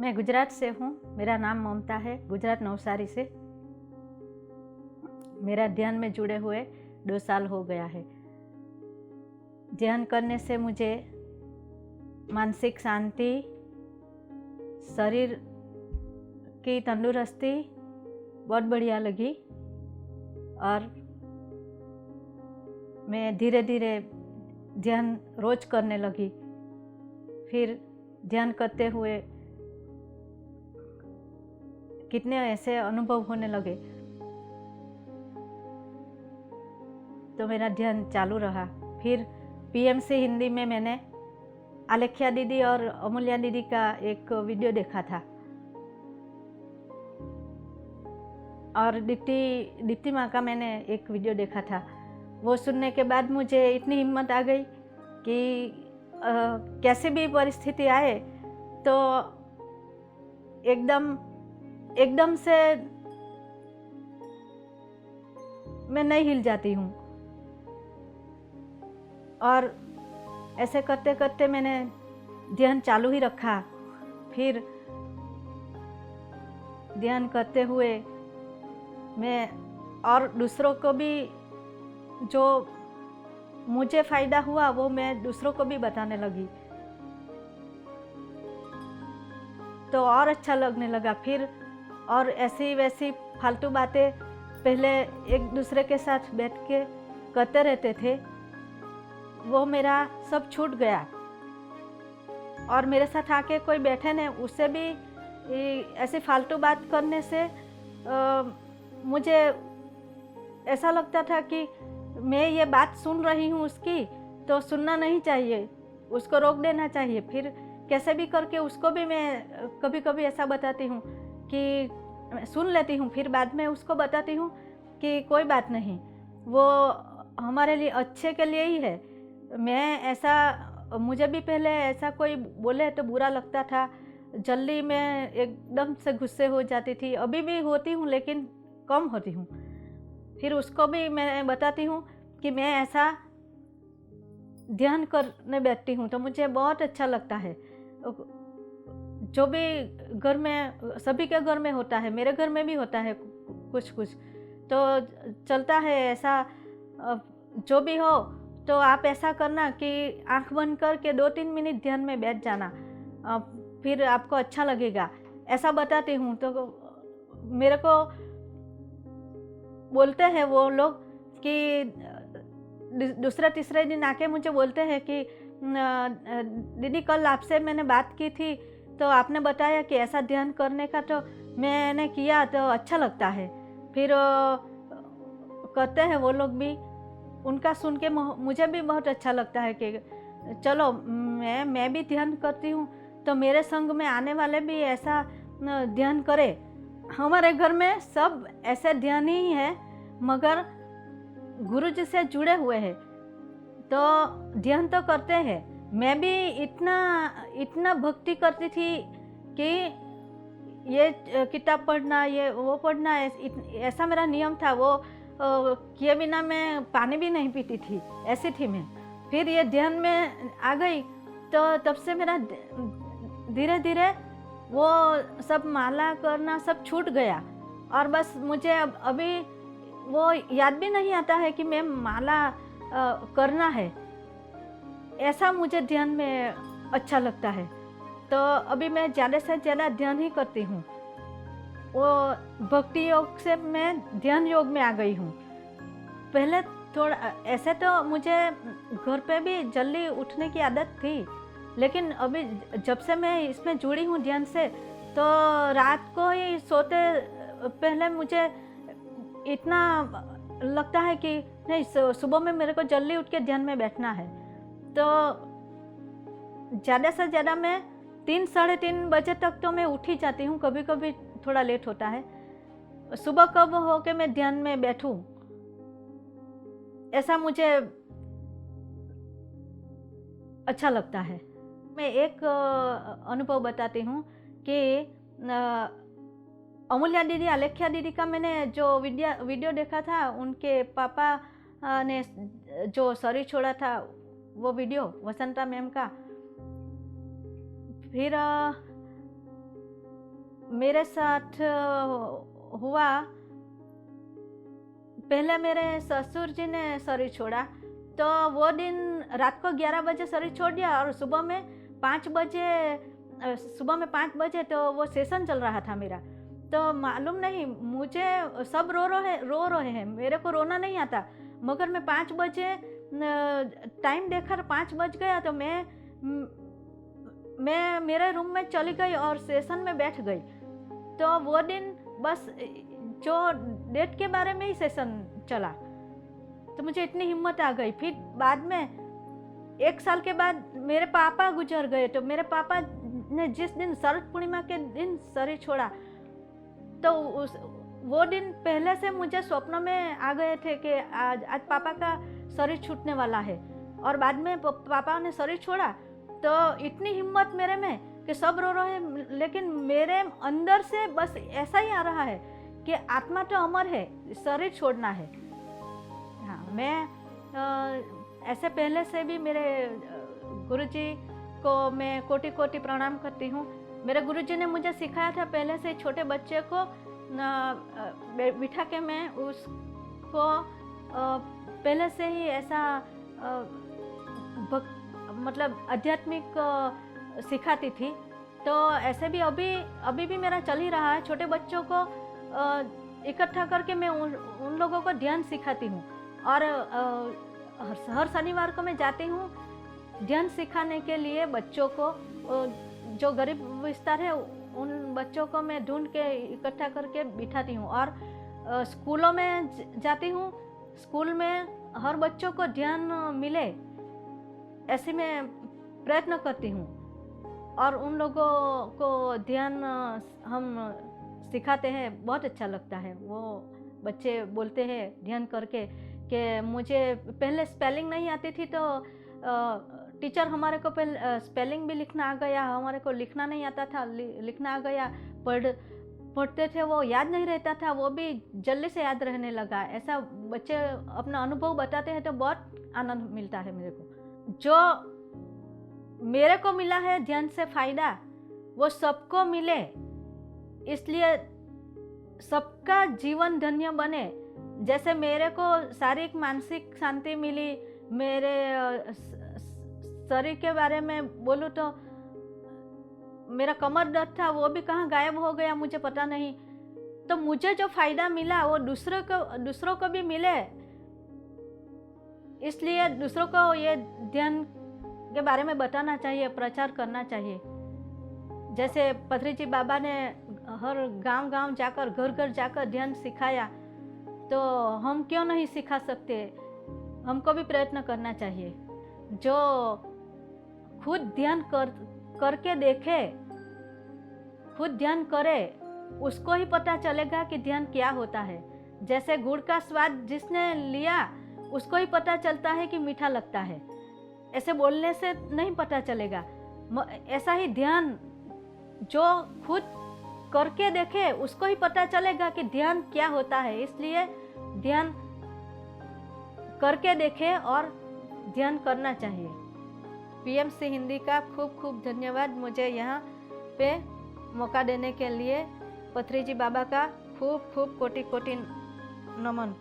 मैं गुजरात से हूँ। मेरा नाम ममता है, गुजरात नवसारी से। मेरा ध्यान में जुड़े हुए 2 साल हो गया है। ध्यान करने से मुझे मानसिक शांति, शरीर की तंदुरुस्ती बहुत बढ़िया लगी और मैं धीरे धीरे ध्यान रोज करने लगी। फिर ध्यान करते हुए कितने ऐसे अनुभव होने लगे, तो मेरा ध्यान चालू रहा। फिर पीएमसी हिंदी में मैंने आलेख्या दीदी और अमूल्या दीदी का एक वीडियो देखा था और दीप्ति माँ का मैंने एक वीडियो देखा था। वो सुनने के बाद मुझे इतनी हिम्मत आ गई कि कैसे भी परिस्थिति आए तो एकदम से मैं नहीं हिल जाती हूँ। और ऐसे करते करते मैंने ध्यान चालू ही रखा। फिर ध्यान करते हुए मैं और दूसरों को भी जो मुझे फ़ायदा हुआ वो मैं दूसरों को भी बताने लगी, तो और अच्छा लगने लगा। फिर और ऐसी वैसी फालतू बातें पहले एक दूसरे के साथ बैठ के करते रहते थे, वो मेरा सब छूट गया। और मेरे साथ आके कोई बैठे नहीं, उससे भी ऐसी फालतू बात करने से मुझे ऐसा लगता था कि मैं ये बात सुन रही हूँ उसकी, तो सुनना नहीं चाहिए, उसको रोक देना चाहिए। फिर कैसे भी करके उसको भी मैं कभी कभी ऐसा बताती हूँ कि सुन लेती हूँ, फिर बाद में उसको बताती हूँ कि कोई बात नहीं, वो हमारे लिए अच्छे के लिए ही है। मैं ऐसा, मुझे भी पहले ऐसा कोई बोले तो बुरा लगता था, जल्दी मैं एकदम से गुस्से हो जाती थी। अभी भी होती हूँ लेकिन कम होती हूँ। फिर उसको भी मैं बताती हूँ कि मैं ऐसा ध्यान करने बैठती हूँ तो मुझे बहुत अच्छा लगता है। जो भी घर में, सभी के घर में होता है, मेरे घर में भी होता है कुछ कुछ तो चलता है ऐसा। जो भी हो तो आप ऐसा करना कि आंख बंद करके 2-3 मिनट ध्यान में बैठ जाना, फिर आपको अच्छा लगेगा, ऐसा बताती हूँ। तो मेरे को बोलते हैं वो लोग कि दूसरे तीसरे दिन आके मुझे बोलते हैं कि दीदी कल आपसे मैंने बात की थी तो आपने बताया कि ऐसा ध्यान करने का, तो मैंने किया तो अच्छा लगता है। फिर कहते हैं वो लोग भी, उनका सुन के मुझे भी बहुत अच्छा लगता है कि चलो मैं भी ध्यान करती हूँ तो मेरे संग में आने वाले भी ऐसा ध्यान करें। हमारे घर में सब ऐसे ध्यानी ही है, मगर गुरु जी से जुड़े हुए हैं तो ध्यान तो करते हैं। मैं भी इतना भक्ति करती थी कि ये किताब पढ़ना, ये वो पढ़ना, ऐसा मेरा नियम था। वो किए बिना मैं पानी भी नहीं पीती थी, ऐसी थी मैं। फिर ये ध्यान में आ गई तो तब से मेरा धीरे धीरे वो सब माला करना सब छूट गया। और बस मुझे अभी वो याद भी नहीं आता है कि मैं माला करना है। ऐसा मुझे ध्यान में अच्छा लगता है, तो अभी मैं ज़्यादा से ज़्यादा ध्यान ही करती हूँ। वो भक्ति योग से मैं ध्यान योग में आ गई हूँ। पहले थोड़ा ऐसे तो मुझे घर पे भी जल्दी उठने की आदत थी, लेकिन अभी जब से मैं इसमें जुड़ी हूँ ध्यान से, तो रात को ही सोते पहले मुझे इतना लगता है कि नहीं, सुबह में मेरे को जल्दी उठ के ध्यान में बैठना है। तो ज़्यादा से ज़्यादा मैं 3-3:30 बजे तक तो मैं उठ ही जाती हूँ, कभी कभी थोड़ा लेट होता है। सुबह कब हो के मैं ध्यान में बैठूं, ऐसा मुझे अच्छा लगता है। मैं एक अनुभव बताती हूँ कि अमूल्या दीदी, आलेख्या दीदी का मैंने जो वीडियो देखा था, उनके पापा ने जो शरीर छोड़ा था वो वीडियो, वसंता मैम का। फिर मेरे साथ हुआ, पहले मेरे ससुर जी ने शरीर छोड़ा, तो वो दिन रात को 11 बजे शरीर छोड़ दिया और सुबह में 5 बजे तो वो सेशन चल रहा था मेरा। तो मालूम नहीं, मुझे सब रो रहे हैं, मेरे को रोना नहीं आता, मगर मैं 5 बजे टाइम देखकर 5 बज गया तो मैं मेरे रूम में चली गई और सेशन में बैठ गई। तो वो दिन बस जो डेट के बारे में ही सेशन चला, तो मुझे इतनी हिम्मत आ गई। फिर बाद में 1 साल के बाद मेरे पापा गुजर गए, तो मेरे पापा ने जिस दिन शरद पूर्णिमा के दिन शरीर छोड़ा, तो वो दिन पहले से मुझे स्वप्न में आ गए थे कि आज पापा का शरीर छूटने वाला है। और बाद में पापा ने शरीर छोड़ा, तो इतनी हिम्मत मेरे में कि सब रो रहे हैं, लेकिन मेरे अंदर से बस ऐसा ही आ रहा है कि आत्मा तो अमर है, शरीर छोड़ना है। हाँ, मैं ऐसे पहले से भी मेरे गुरुजी को मैं कोटि कोटि प्रणाम करती हूँ। मेरे गुरुजी ने मुझे सिखाया था, पहले से छोटे बच्चे को बिठा के मैं उसको पहले से ही ऐसा मतलब आध्यात्मिक सिखाती थी। तो ऐसे भी अभी भी मेरा चल ही रहा है। छोटे बच्चों को इकट्ठा करके मैं उन लोगों को ध्यान सिखाती हूँ, और हर शनिवार को मैं जाती हूँ ध्यान सिखाने के लिए बच्चों को। जो गरीब विस्तार है उन बच्चों को मैं ढूंढ के इकट्ठा करके बिठाती हूँ, और स्कूलों में जाती हूँ, स्कूल में हर बच्चों को ध्यान मिले ऐसे मैं प्रयत्न करती हूँ। और उन लोगों को ध्यान हम सिखाते हैं, बहुत अच्छा लगता है। वो बच्चे बोलते हैं ध्यान करके कि मुझे पहले स्पेलिंग नहीं आती थी, तो टीचर हमारे को पहले स्पेलिंग भी लिखना आ गया, हमारे को लिखना नहीं आता था, लिखना आ गया। पढ़ते थे, वो याद नहीं रहता था, वो भी जल्दी से याद रहने लगा। ऐसा बच्चे अपना अनुभव बताते हैं तो बहुत आनंद मिलता है मेरे को। जो मेरे को मिला है ध्यान से फायदा, वो सबको मिले, इसलिए सबका जीवन धन्य बने। जैसे मेरे को शारीरिक मानसिक शांति मिली, मेरे शरीर के बारे में बोलूँ तो मेरा कमर दर्द था, वो भी कहाँ गायब हो गया मुझे पता नहीं। तो मुझे जो फायदा मिला वो दूसरों को भी मिले, इसलिए दूसरों को ये ध्यान के बारे में बताना चाहिए, प्रचार करना चाहिए। जैसे पथरी जी बाबा ने हर गांव जाकर, घर घर जाकर ध्यान सिखाया, तो हम क्यों नहीं सिखा सकते? हमको भी प्रयत्न करना चाहिए। जो खुद ध्यान करके देखे, खुद ध्यान करे, उसको ही पता चलेगा कि ध्यान क्या होता है। जैसे गुड़ का स्वाद जिसने लिया उसको ही पता चलता है कि मीठा लगता है, ऐसे बोलने से नहीं पता चलेगा। ऐसा ही ध्यान जो खुद करके देखे उसको ही पता चलेगा कि ध्यान क्या होता है। इसलिए ध्यान करके देखे और ध्यान करना चाहिए। पीएमसी हिंदी का खूब खूब धन्यवाद, मुझे यहाँ पे मौका देने के लिए। पथरी जी बाबा का खूब खूब कोटि कोटि नमन।